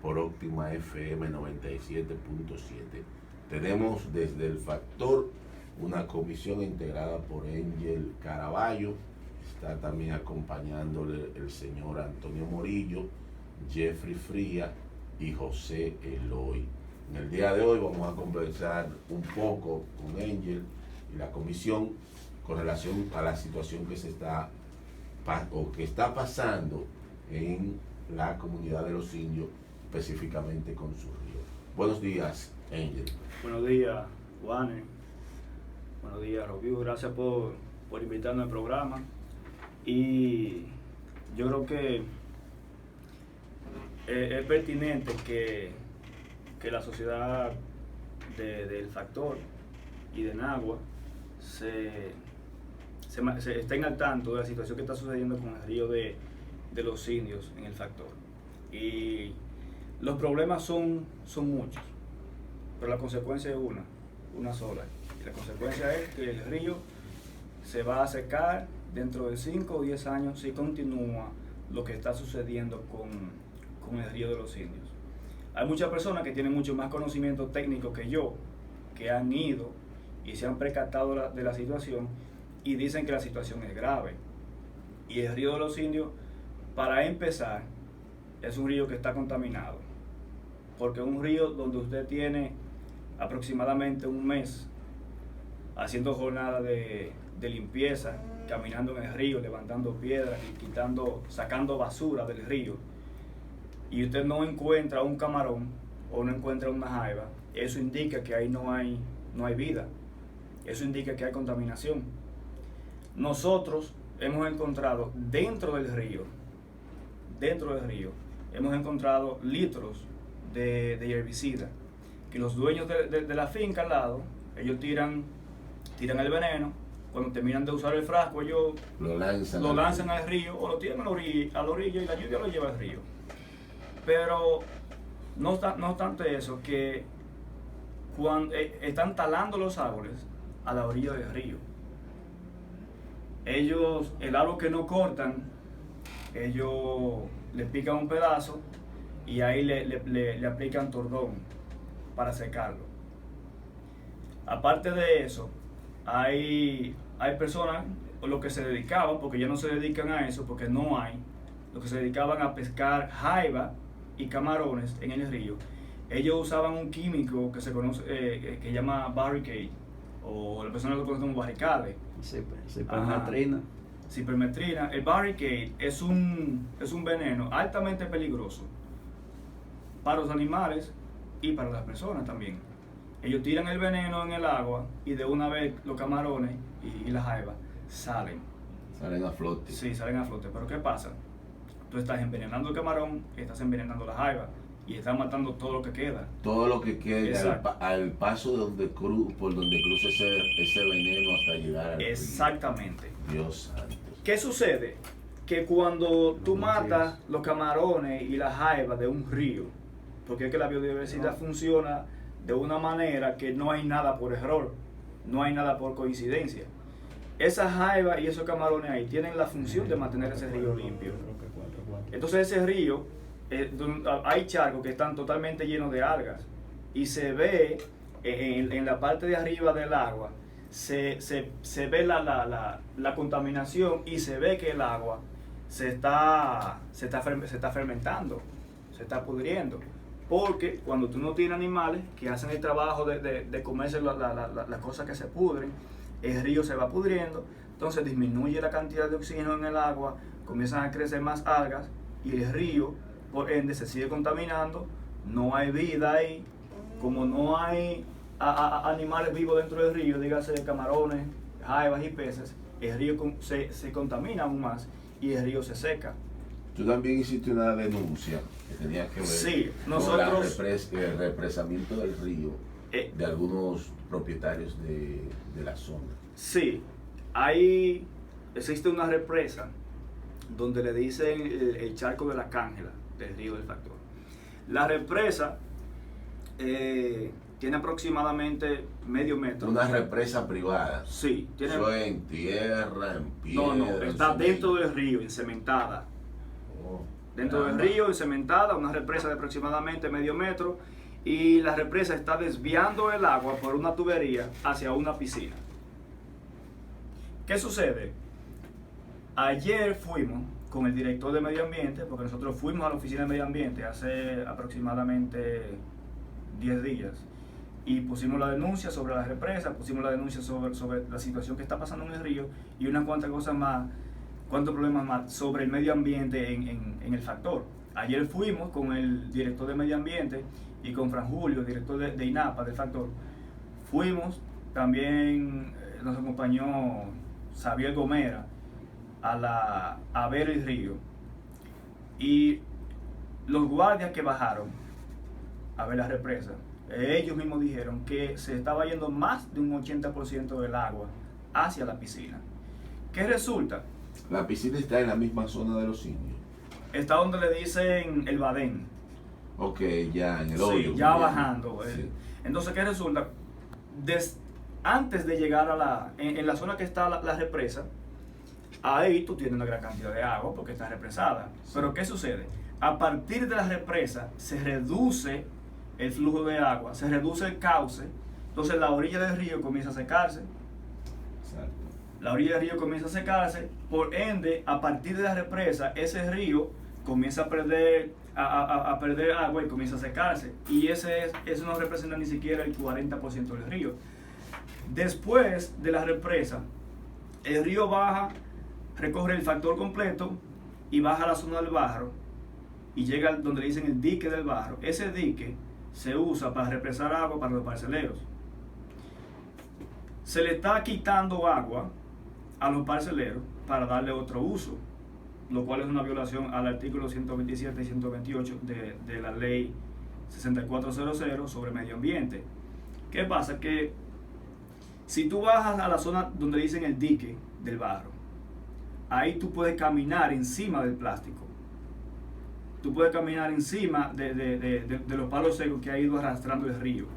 por Óptima FM 97.7. Tenemos desde el Factor una comisión integrada por Angel Caraballo. Está también acompañándole el señor Antonio Morillo, Jeffrey Fría y José Eloy. En el día de hoy vamos a conversar un poco con Angel y la comisión con relación a la situación que está pasando en la comunidad de los indios, específicamente con su río. Buenos días, Angel. Buenos días, Juanes. Buenos días, Robio. Gracias por invitarme al programa. Y yo creo que es pertinente que la sociedad del Factor y de Nagua se estén al tanto de la situación que está sucediendo con el río de los indios en el Factor. Y los problemas son muchos, pero la consecuencia es una sola. Y la consecuencia es que el río se va a secar dentro de 5 o 10 años si continúa lo que está sucediendo con el río de los indios. Hay muchas personas que tienen mucho más conocimiento técnico que yo, que han ido y se han percatado de la situación y dicen que la situación es grave. Y el río de los indios, para empezar, es un río que está contaminado, porque es un río donde usted tiene aproximadamente un mes haciendo jornadas de limpieza, caminando en el río, levantando piedras y sacando basura del río, y usted no encuentra un camarón o no encuentra una jaiba. Eso indica que ahí no hay vida, eso indica que hay contaminación. Nosotros hemos encontrado dentro del río, hemos encontrado litros de herbicida, que los dueños de la finca al lado, ellos tiran el veneno. Cuando terminan de usar el frasco, ellos lo lanzan al río o lo tiran a la orilla y la lluvia lo lleva al río. Pero no obstante eso, que cuando están talando los árboles a la orilla del río, el árbol que no cortan, ellos le pican un pedazo y ahí le aplican tordón para secarlo. Aparte de eso, hay personas, los que se dedicaban, porque ya no se dedican a eso, porque no hay, los que se dedicaban a pescar jaiba y camarones en el río. Ellos usaban un químico que se conoce, que se llama barricade, o las personas lo conocen como barricade. Cipermetrina. El barricade es un veneno altamente peligroso para los animales y para las personas también. Ellos tiran el veneno en el agua y de una vez los camarones y las jaivas salen a flote. Sí, salen a flote. Pero ¿qué pasa? Tú estás envenenando el camarón, estás envenenando la jaiva y estás matando todo lo que queda. Todo lo que queda al paso por donde cruza ese veneno hasta llegar al río. Exactamente. Dios santo. ¿Qué sucede? Que cuando tú matas los camarones y las jaivas de un río, porque es que la biodiversidad funciona de una manera que no hay nada por error, no hay nada por coincidencia. Esas jaivas y esos camarones ahí tienen la función de mantener ese río limpio. Entonces ese río, hay charcos que están totalmente llenos de algas y se ve en la parte de arriba del agua, se ve la contaminación y se ve que el agua se está fermentando, se está pudriendo. Porque cuando tú no tienes animales que hacen el trabajo de comerse las cosas que se pudren, el río se va pudriendo, entonces disminuye la cantidad de oxígeno en el agua, comienzan a crecer más algas y el río, por ende, se sigue contaminando, no hay vida ahí. Como no hay animales vivos dentro del río, dígase camarones, jaivas y peces, el río se contamina aún más y el río se seca. Tú también hiciste una denuncia que tenía que ver con el represamiento del río de algunos propietarios de la zona. Sí, existe una represa donde le dicen el charco de la Cángela del río del Factor. La represa tiene aproximadamente medio metro. Una represa privada. Sí. Eso es en tierra, en piedra. No, está dentro del río, encementada. dentro del río y cementada, una represa de aproximadamente medio metro, y la represa está desviando el agua por una tubería hacia una piscina. ¿Qué sucede? Ayer fuimos con el director de Medio Ambiente, porque nosotros fuimos a la oficina de Medio Ambiente hace aproximadamente 10 días, y pusimos la denuncia sobre la represa, pusimos la denuncia sobre la situación que está pasando en el río y unas cuantas cosas más, cuantos problemas más sobre el medio ambiente en el factor. Ayer fuimos con el director de Medio Ambiente y con Fran Julio, director de INAPA del factor. Fuimos, también nos acompañó Xavier Gomera a ver el río, y los guardias que bajaron a ver la represa, ellos mismos dijeron que se estaba yendo más de un 80% del agua hacia la piscina. ¿Qué resulta? La piscina está en la misma zona de los indios. Está donde le dicen el Badén. Ok, ya en el hoyo. Sí, ya bajando. Sí. Entonces, ¿qué resulta? Antes de llegar a en la zona que está la represa, ahí tú tienes una gran cantidad de agua porque está represada. Sí. Pero ¿qué sucede? A partir de la represa se reduce el flujo de agua, se reduce el cauce, entonces la orilla del río comienza a secarse. Exacto. La orilla del río comienza a secarse, por ende, a partir de la represa, ese río comienza a perder agua y comienza a secarse. Y eso no representa ni siquiera el 40% del río. Después de la represa, el río baja, recorre el factor completo y baja a la zona del barro y llega donde le dicen el dique del barro. Ese dique se usa para represar agua para los parceleros. Se le está quitando agua a los parceleros para darle otro uso, lo cual es una violación al artículo 127 y 128 de la ley 6400 sobre medio ambiente. ¿Qué pasa? Que si tú bajas a la zona donde dicen el dique del barro, ahí tú puedes caminar encima del plástico. Tú puedes caminar encima de los palos secos que ha ido arrastrando el río.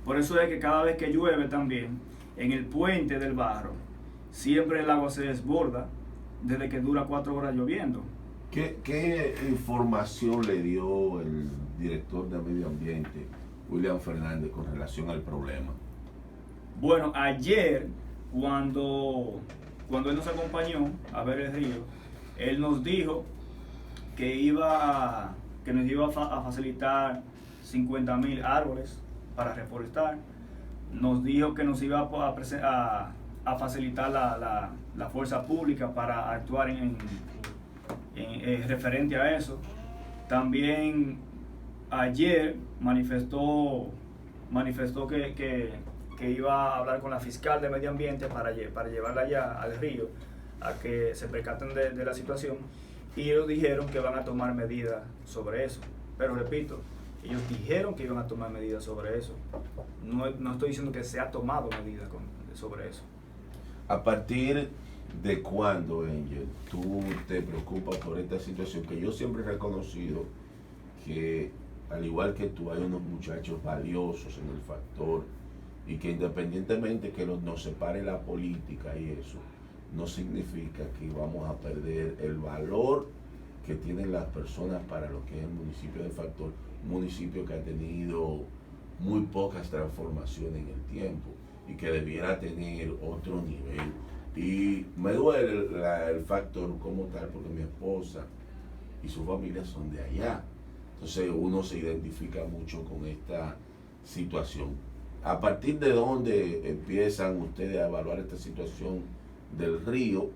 Por eso es que cada vez que llueve también, en el puente del barro, siempre el agua se desborda desde que dura 4 horas lloviendo. ¿Qué información le dio el director de Medio Ambiente, William Fernández, con relación al problema? Bueno, ayer, cuando él nos acompañó a ver el río, él nos dijo que nos iba a facilitar 50,000 árboles para reforestar. Nos dijo que nos iba a facilitar la fuerza pública para actuar en referente a eso. También ayer manifestó que iba a hablar con la fiscal de Medio Ambiente para llevarla allá al río a que se percaten de la situación, y ellos dijeron que van a tomar medidas sobre eso. Pero repito, ellos dijeron que iban a tomar medidas sobre eso. No estoy diciendo que se ha tomado medidas sobre eso. ¿A partir de cuándo, Angel, tú te preocupas por esta situación? Que yo siempre he reconocido que, al igual que tú, hay unos muchachos valiosos en el factor, y que independientemente que nos separe la política y eso, no significa que vamos a perder el valor que tienen las personas para lo que es el municipio de Factor, un municipio que ha tenido muy pocas transformaciones en el tiempo y que debiera tener otro nivel. Y me duele el Factor como tal, porque mi esposa y su familia son de allá, entonces uno se identifica mucho con esta situación. ¿A partir de dónde empiezan ustedes a evaluar esta situación del río,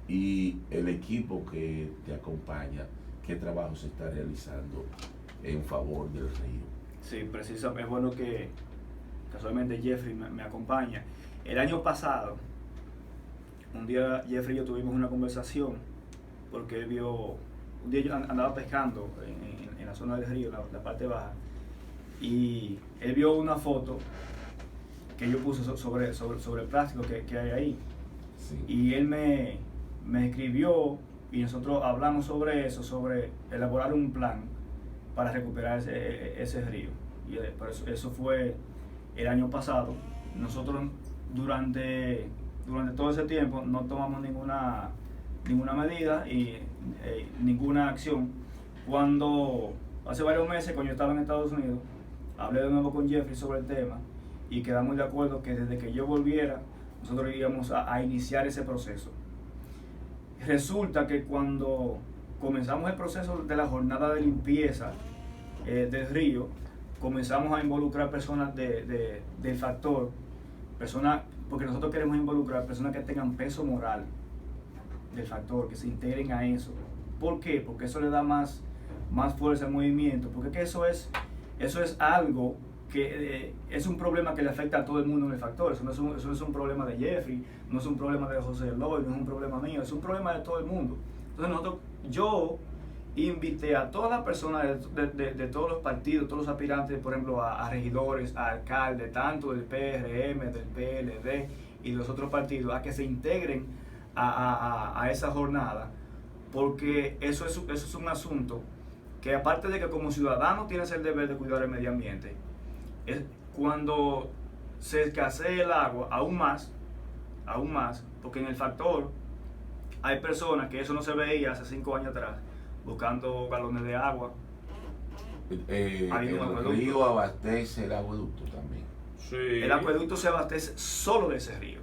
y el equipo que te acompaña, qué trabajo se está realizando en favor del río? Sí, precisamente, es bueno que casualmente Jeffrey me acompaña. El año pasado, un día Jeffrey y yo tuvimos una conversación, porque él vio, un día yo andaba pescando en la zona del río, la parte baja, y él vio una foto que yo puse sobre el plástico que hay ahí. Sí. Y él me escribió y nosotros hablamos sobre eso, sobre elaborar un plan para recuperar ese río. Y eso fue el año pasado. Nosotros durante todo ese tiempo no tomamos ninguna medida y ninguna acción, Cuando hace varios meses, cuando yo estaba en Estados Unidos, hablé de nuevo con Jeffrey sobre el tema y quedamos de acuerdo que desde que yo volviera, nosotros íbamos a iniciar ese proceso. Resulta que cuando comenzamos el proceso de la jornada de limpieza del río, comenzamos a involucrar personas del factor, personas, porque nosotros queremos involucrar personas que tengan peso moral del factor, que se integren a eso. ¿Por qué? Porque eso le da más fuerza al movimiento, porque que eso es algo que es un problema que le afecta a todo el mundo en el factor. Eso no es un problema de Jeffrey, no es un problema de José Eloy, no es un problema mío, es un problema de todo el mundo. Entonces yo invité a todas las personas de todos los partidos, todos los aspirantes, por ejemplo, a regidores, a alcaldes, tanto del PRM, del PLD y de los otros partidos, a que se integren a esa jornada, porque eso es un asunto que, aparte de que como ciudadano tienes el deber de cuidar el medio ambiente, es cuando se escasee el agua, aún más, porque en el factor hay personas que eso no se veía hace 5 años atrás, buscando galones de agua. El río abastece el acueducto también. Sí. El acueducto se abastece solo de ese río.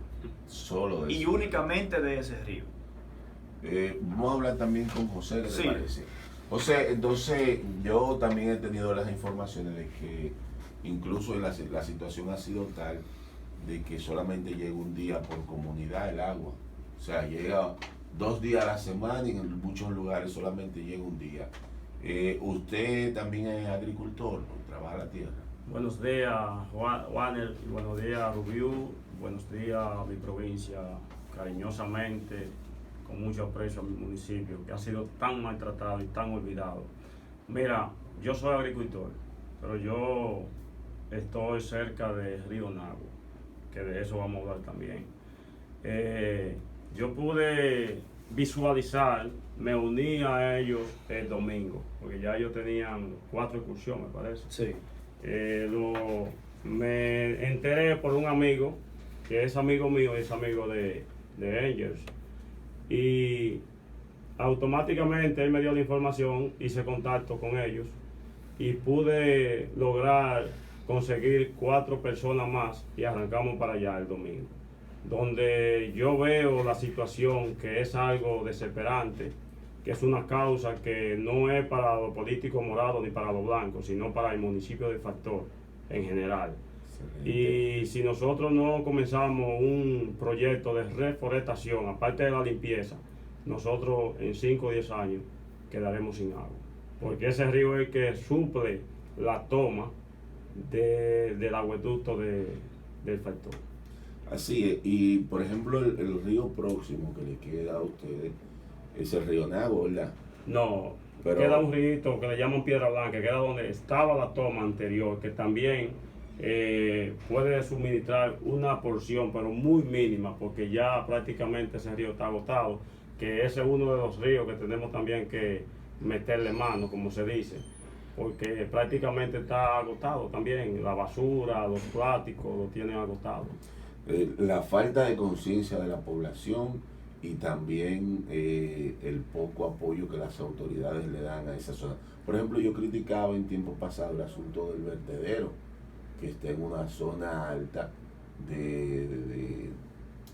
Solo de ese río. Únicamente de ese río. Vamos a hablar también con José, ¿qué sí. te parece? José, entonces yo también he tenido las informaciones de que incluso la situación ha sido tal de que solamente llega un día por comunidad el agua. O sea, llega 2 días a la semana y en muchos lugares solamente llega un día. Usted también es agricultor, ¿no? Trabaja la tierra. Buenos días, Juaner, y buenos días, Rubiú. Buenos días a mi provincia, cariñosamente, con mucho aprecio a mi municipio, que ha sido tan maltratado y tan olvidado. Mira, yo soy agricultor, pero yo estoy cerca de Río Nagua, que de eso vamos a hablar también. Yo pude visualizar, me uní a ellos el domingo, porque ya ellos tenían 4 excursiones, me parece. Sí. Me enteré por un amigo, que es amigo mío, es amigo de Angels, y automáticamente él me dio la información, hice contacto con ellos y pude lograr conseguir 4 personas más y arrancamos para allá el domingo, donde yo veo la situación, que es algo desesperante, que es una causa que no es para los políticos morados ni para los blancos, sino para el municipio de Factor en general. Y si nosotros no comenzamos un proyecto de reforestación, aparte de la limpieza, nosotros en 5 o 10 años quedaremos sin agua. Porque ese río es el que suple la toma del acueducto del Factor. Así es, y por ejemplo el río próximo que le queda a ustedes es el río Nagua, ¿verdad? No, pero queda un río que le llaman Piedra Blanca, que queda donde estaba la toma anterior, que también puede suministrar una porción, pero muy mínima, porque ya prácticamente ese río está agotado, que ese es uno de los ríos que tenemos también que meterle mano, como se dice, porque prácticamente está agotado también, la basura, los plásticos lo tienen agotado. La falta de conciencia de la población y también el poco apoyo que las autoridades le dan a esa zona. Por ejemplo, yo criticaba en tiempos pasados el asunto del vertedero, que está en una zona alta de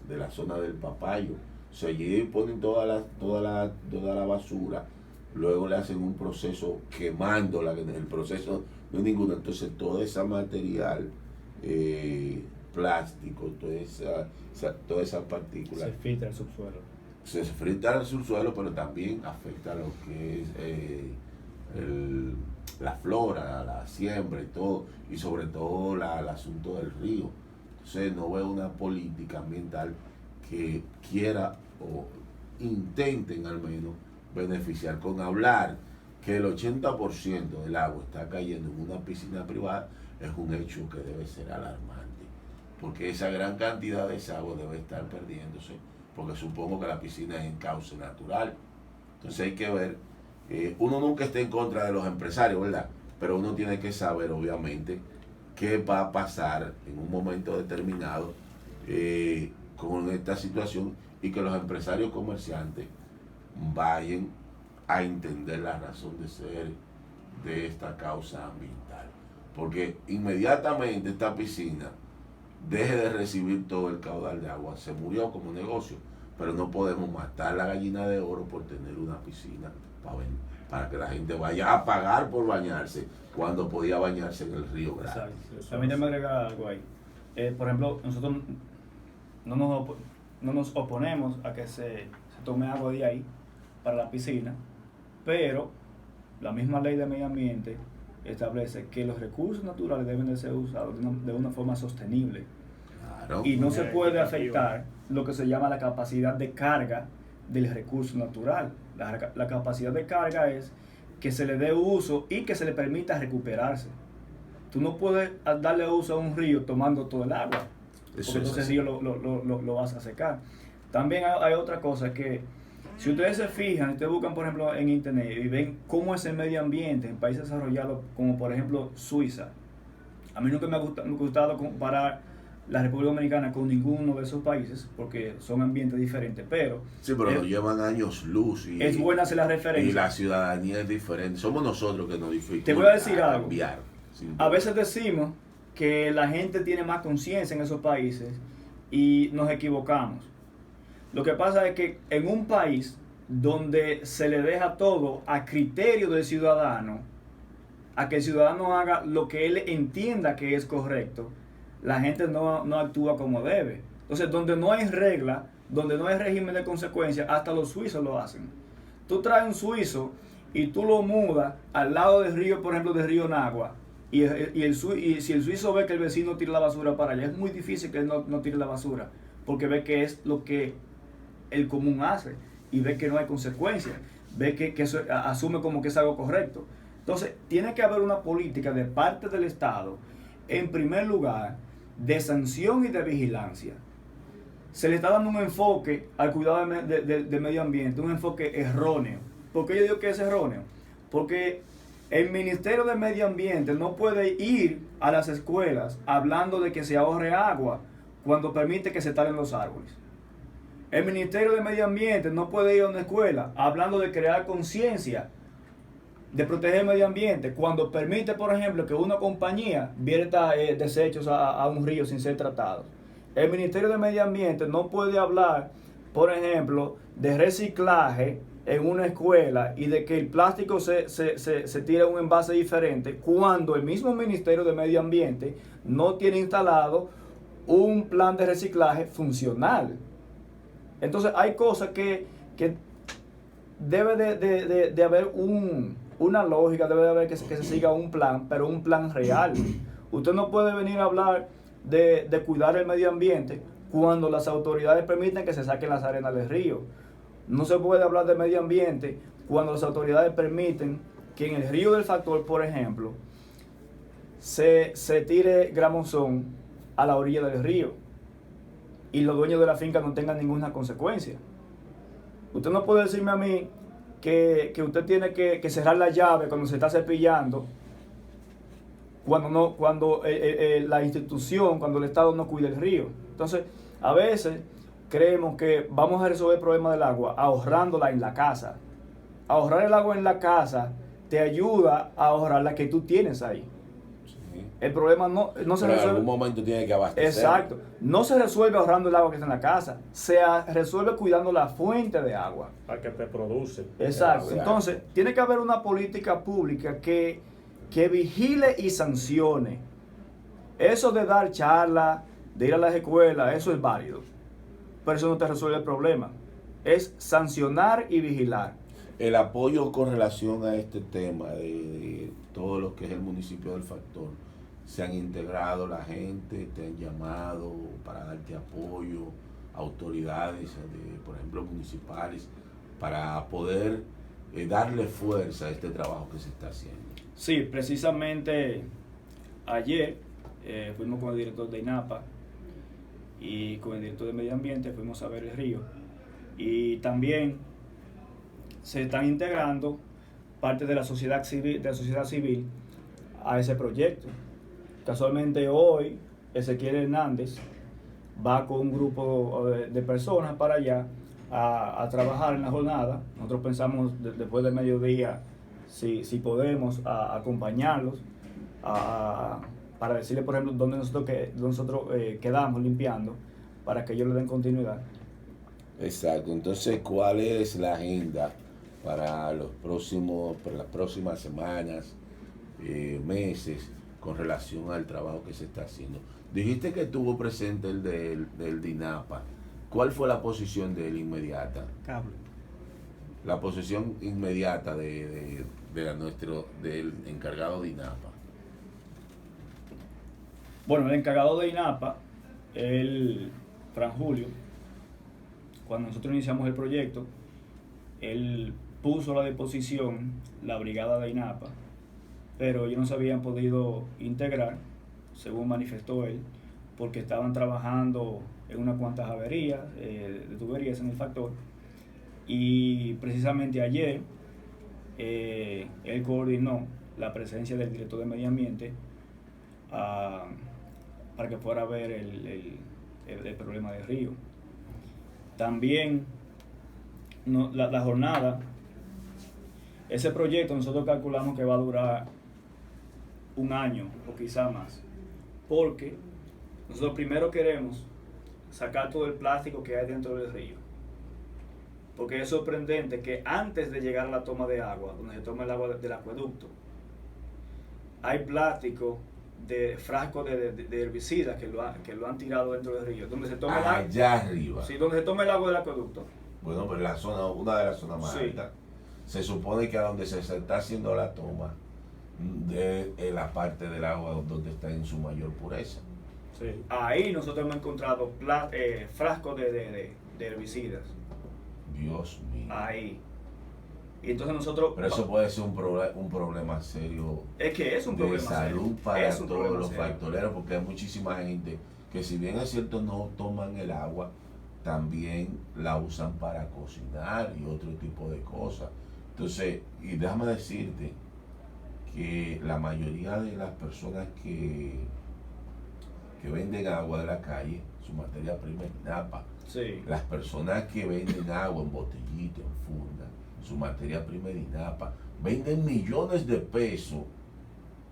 la zona del Papayo. O sea, allí ponen toda la basura, luego le hacen un proceso quemándola, en el proceso no hay ninguno. Entonces todo ese material plástico, toda esa partícula se filtra al subsuelo. Se filtra al subsuelo, pero también afecta a lo que es la flora, la siembra y todo, y sobre todo el asunto del río. Entonces no veo una política ambiental que quiera o intenten al menos beneficiar. Con hablar que el 80% del agua está cayendo en una piscina privada es un hecho que debe ser alarmante, porque esa gran cantidad de esa agua debe estar perdiéndose, porque supongo que la piscina es en cauce natural. Entonces hay que ver, uno nunca está en contra de los empresarios, ¿verdad? Pero uno tiene que saber, obviamente, qué va a pasar en un momento determinado con esta situación, y que los empresarios comerciantes vayan a entender la razón de ser de esta causa ambiental. Porque inmediatamente esta piscina deje de recibir todo el caudal de agua, se murió como negocio, pero no podemos matar la gallina de oro por tener una piscina para que la gente vaya a pagar por bañarse cuando podía bañarse en el río Grande. Exacto. Permíteme agregar algo ahí. Por ejemplo, nosotros no nos oponemos a que se tome agua de ahí para la piscina, pero la misma ley de medio ambiente establece que los recursos naturales deben de ser usados de una forma sostenible. Claro. Y no se puede afectar lo que se llama la capacidad de carga del recurso natural. La capacidad de carga es que se le dé uso y que se le permita recuperarse. Tú no puedes darle uso a un río tomando todo el agua, porque entonces el río lo vas a secar. También hay otra cosa que, si ustedes se fijan, ustedes buscan por ejemplo en internet y ven cómo es el medio ambiente en países desarrollados como por ejemplo Suiza. A mí nunca me ha gustado comparar la República Dominicana con ninguno de esos países porque son ambientes diferentes, pero nos llevan años luz y es buena hacer la referencia. Y la ciudadanía es diferente. Somos nosotros que nos dificulta. Te voy a decir algo. Cambiar. A veces decimos que la gente tiene más conciencia en esos países y nos equivocamos. Lo que pasa es que en un país donde se le deja todo a criterio del ciudadano, a que el ciudadano haga lo que él entienda que es correcto, la gente no actúa como debe. Entonces, donde no hay regla, donde no hay régimen de consecuencias, hasta los suizos lo hacen. Tú traes un suizo y tú lo mudas al lado del río, por ejemplo, del río Nagua, y si el suizo ve que el vecino tira la basura para allá, es muy difícil que él no tire la basura, porque ve que es lo que el común hace, y ve que no hay consecuencias, ve que eso asume como que es algo correcto. Entonces, tiene que haber una política de parte del Estado, en primer lugar, de sanción y de vigilancia. Se le está dando un enfoque al cuidado del medio ambiente, un enfoque erróneo. ¿Por qué yo digo que es erróneo? Porque el Ministerio de Medio Ambiente no puede ir a las escuelas hablando de que se ahorre agua cuando permite que se talen los árboles. El Ministerio de Medio Ambiente no puede ir a una escuela hablando de crear conciencia de proteger el medio ambiente cuando permite, por ejemplo, que una compañía vierta desechos a un río sin ser tratados. El Ministerio de Medio Ambiente no puede hablar, por ejemplo, de reciclaje en una escuela y de que el plástico se tire en un envase diferente cuando el mismo Ministerio de Medio Ambiente no tiene instalado un plan de reciclaje funcional. Entonces hay cosas que debe de haber una lógica, debe de haber que se siga un plan, pero un plan real. Usted no puede venir a hablar de cuidar el medio ambiente cuando las autoridades permiten que se saquen las arenas del río. No se puede hablar de medio ambiente cuando las autoridades permiten que en el río del Factor, por ejemplo, se tire gramozón a la orilla del río y los dueños de la finca no tengan ninguna consecuencia. Usted no puede decirme a mí que usted tiene que cerrar la llave cuando se está cepillando, cuando la institución, cuando el Estado no cuida el río. Entonces, a veces creemos que vamos a resolver el problema del agua ahorrándola en la casa. Ahorrar el agua en la casa te ayuda a ahorrar la que tú tienes ahí. Sí. El problema no se resuelve. En algún momento tiene que abastecer. Exacto. No se resuelve ahorrando el agua que está en la casa. Se resuelve cuidando la fuente de agua. Para que te produce. Exacto. Entonces, tiene que haber una política pública que vigile y sancione. Eso de dar charlas, de ir a las escuelas, eso es válido. Pero eso no te resuelve el problema. Es sancionar y vigilar. El apoyo con relación a este tema de todo lo que es el municipio del Factor, se han integrado la gente, te han llamado para darte apoyo, autoridades, por ejemplo, municipales, para poder darle fuerza a este trabajo que se está haciendo. Sí, precisamente ayer fuimos con el director de INAPA y con el director de Medio Ambiente, fuimos a ver el río, y también se están integrando parte de la sociedad civil a ese proyecto. Casualmente hoy Ezequiel Hernández va con un grupo de personas para allá a trabajar en la jornada. Nosotros pensamos después del mediodía si podemos acompañarlos para decirles, por ejemplo, dónde nosotros quedamos limpiando, para que ellos le den continuidad. Exacto. Entonces, ¿cuál es la agenda para las próximas semanas, meses, con relación al trabajo que se está haciendo? Dijiste que estuvo presente el del DINAPA. ¿Cuál fue la posición de él inmediata? Cable. La posición inmediata del encargado de INAPA. Bueno, el encargado de INAPA, Fran Julio, cuando nosotros iniciamos el proyecto, él puso a la disposición la brigada de INAPA, pero ellos no se habían podido integrar, según manifestó él, porque estaban trabajando en unas cuantas averías de tuberías en el factor. Y precisamente ayer él coordinó la presencia del director de Medio Ambiente para que fuera a ver el problema del río. También la jornada, ese proyecto nosotros calculamos que va a durar un año o quizá más, porque nosotros primero queremos sacar todo el plástico que hay dentro del río, porque es sorprendente que antes de llegar a la toma de agua, donde se toma el agua del acueducto, hay plástico de frascos de herbicidas que lo han tirado dentro del río, donde se toma el agua, allá arriba. sí, donde se toma el agua del acueducto. Bueno, pero la zona, una de las zonas más Sí. altas, se supone que a donde se está haciendo la toma de la parte del agua donde está en su mayor pureza. Sí. Ahí nosotros hemos encontrado frascos de herbicidas. Dios mío. Ahí. Y entonces nosotros... Pero eso puede ser un problema serio Es que es un de problema salud serio. para Es un todos problema los serio. factoreros, porque hay muchísima gente que, si bien es cierto no toman el agua, también la usan para cocinar y otro tipo de cosas. Entonces, y déjame decirte que la mayoría de las personas que venden agua de la calle, su materia prima es INAPA. Sí. Las personas que venden agua en botellito, en funda, su materia prima es INAPA, venden millones de pesos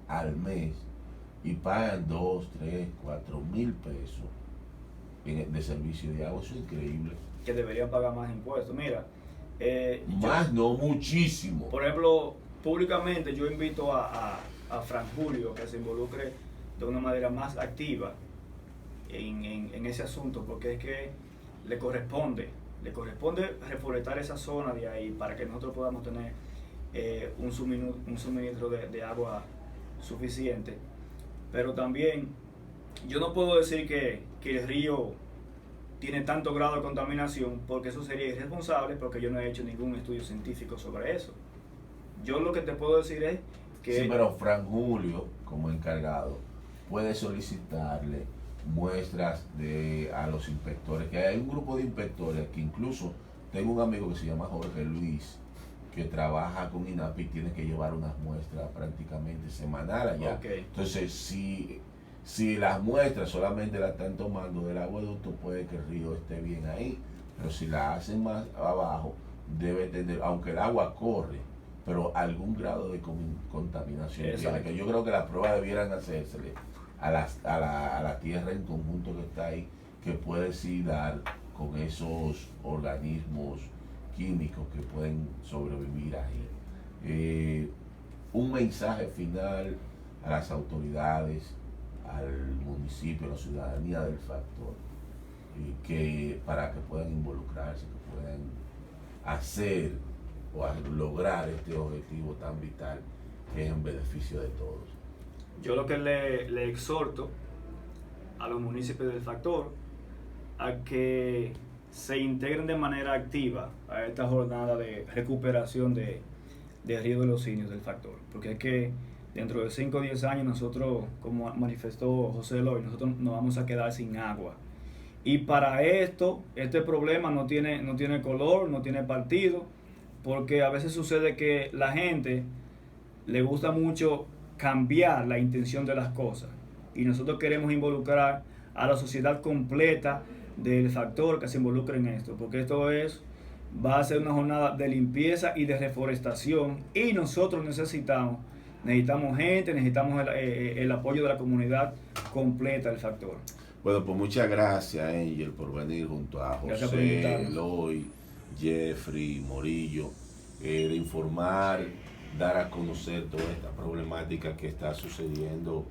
al mes y pagan 2, 3, 4 mil pesos de servicio de agua. Eso es increíble. Que deberían pagar más impuestos. Mira, Más no, muchísimo. por ejemplo, públicamente yo invito a Fran Julio que se involucre de una manera más activa en ese asunto, porque es que le corresponde reforestar esa zona de ahí para que nosotros podamos tener un suministro de agua suficiente. Pero también yo no puedo decir que el río tiene tanto grado de contaminación, porque eso sería irresponsable, porque yo no he hecho ningún estudio científico sobre eso. Yo lo que te puedo decir es que... Sí, pero Fran Julio, como encargado, puede solicitarle muestras a los inspectores, que hay un grupo de inspectores que incluso tengo un amigo que se llama Jorge Luis, que trabaja con INAPA y tiene que llevar unas muestras prácticamente semanal allá. Okay. Entonces, si las muestras solamente la están tomando del acueducto, puede que el río esté bien ahí, pero si la hacen más abajo, debe tener, aunque el agua corre, pero algún grado de contaminación tiene, que yo creo que las pruebas debieran hacérsele a la tierra en conjunto que está ahí, que puede sí dar con esos organismos químicos que pueden sobrevivir ahí. Un mensaje final a las autoridades, al municipio, a la ciudadanía del factor, que para que puedan involucrarse, que puedan hacer o lograr este objetivo tan vital que es en beneficio de todos. Yo lo que le exhorto a los municipios del factor a que se integren de manera activa a esta jornada de recuperación de Río de los Cinios del factor, porque es que dentro de 5 o 10 años nosotros, como manifestó José Eloy, nosotros nos vamos a quedar sin agua. Y para esto, este problema no tiene color, no tiene partido, porque a veces sucede que la gente le gusta mucho cambiar la intención de las cosas, y nosotros queremos involucrar a la sociedad completa del factor que se involucre en esto, porque va a ser una jornada de limpieza y de reforestación, y nosotros necesitamos gente, necesitamos el apoyo de la comunidad completa del factor. Bueno, pues muchas gracias, Angel, por venir junto a José, Eloy, Jeffrey, Morillo, de informar, dar a conocer toda esta problemática que está sucediendo